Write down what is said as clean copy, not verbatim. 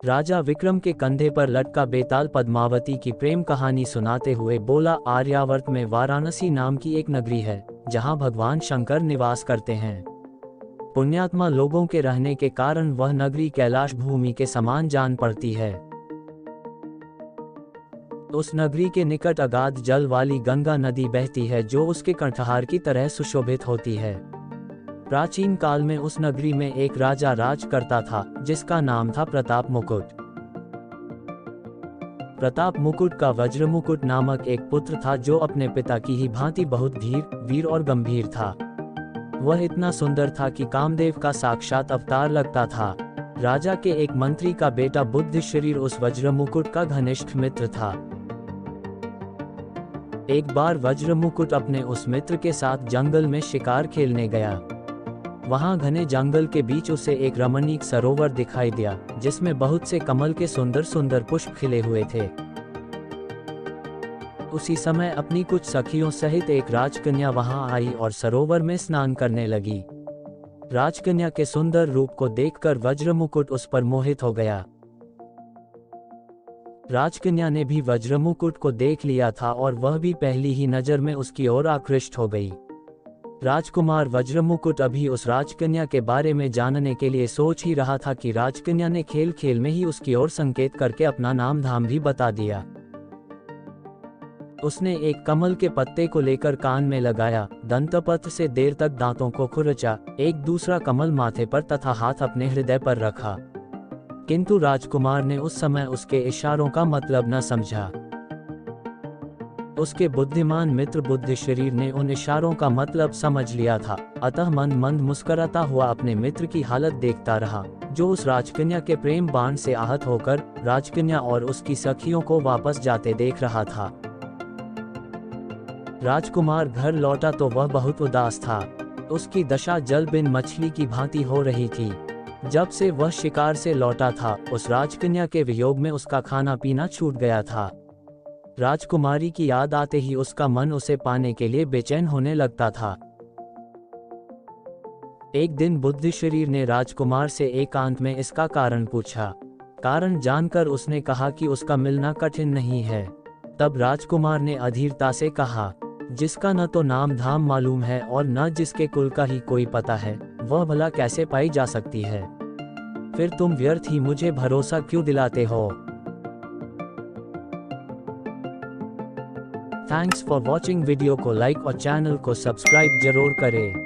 राजा विक्रम के कंधे पर लटका बेताल पद्मावती की प्रेम कहानी सुनाते हुए बोला, आर्यावर्त में वाराणसी नाम की एक नगरी है जहां भगवान शंकर निवास करते हैं। पुण्यात्मा लोगों के रहने के कारण वह नगरी कैलाश भूमि के समान जान पड़ती है। उस नगरी के निकट अगाध जल वाली गंगा नदी बहती है जो उसके कंठहार की तरह सुशोभित होती है। प्राचीन काल में उस नगरी में एक राजा राज करता था जिसका नाम था प्रताप मुकुट। प्रताप मुकुट का वज्र मुकुट नामक एक पुत्र था जो अपने पिता की ही भांति बहुत धीर, वीर और गंभीर था। वह इतना सुंदर था कि कामदेव का साक्षात अवतार लगता था। राजा के एक मंत्री का बेटा बुद्ध शरीर उस वज्र मुकुट का घनिष्ठ मित्र था। एक बार वज्र मुकुट अपने उस मित्र के साथ जंगल में शिकार खेलने गया। वहां घने जंगल के बीच उसे एक रमणीक सरोवर दिखाई दिया जिसमें बहुत से कमल के सुंदर सुंदर पुष्प खिले हुए थे। उसी समय अपनी कुछ सखियों सहित एक राजकन्या वहां आई और सरोवर में स्नान करने लगी। राजकन्या के सुंदर रूप को देखकर वज्र मुकुट उस पर मोहित हो गया। राजकन्या ने भी वज्र मुकुट को देख लिया था और वह भी पहली ही नजर में उसकी ओर आकृष्ट हो गई। राजकुमार वज्र मुकुट अभी उस राजकन्या के बारे में जानने के लिए सोच ही रहा था कि राजकन्या ने खेल खेल में ही उसकी ओर संकेत करके अपना नाम धाम भी बता दिया। उसने एक कमल के पत्ते को लेकर कान में लगाया, दंतपत्र से देर तक दांतों को खुरचा, एक दूसरा कमल माथे पर तथा हाथ अपने हृदय पर रखा। किंतु राजकुमार ने उस समय उसके इशारों का मतलब न समझा। उसके बुद्धिमान मित्र बुद्ध शरीर ने उन इशारों का मतलब समझ लिया था, अतः मंद मंद मुस्कुराता हुआ अपने मित्र की हालत देखता रहा, जो उस राजकन्या के प्रेम बाण से आहत होकर राजकन्या और उसकी सखियों को वापस जाते देख रहा था। राजकुमार घर लौटा तो वह बहुत उदास था। उसकी दशा जल बिन मछली की भांति हो रही थी। जब से वह शिकार से लौटा था, उस राजकन्या के वियोग में उसका खाना पीना छूट गया था। राजकुमारी की याद आते ही उसका मन उसे पाने के लिए बेचैन होने लगता था। एक दिन बुद्ध शरीर ने राजकुमार से एकांत में इसका कारण पूछा। कारण जानकर उसने कहा कि उसका मिलना कठिन नहीं है। तब राजकुमार ने अधीरता से कहा, जिसका न तो नाम धाम मालूम है और न जिसके कुल का ही कोई पता है, वह भला कैसे पाई जा सकती है। फिर तुम व्यर्थ ही मुझे भरोसा क्यों दिलाते हो। Thanks for watching. वीडियो को लाइक और चैनल को सब्सक्राइब जरूर करें।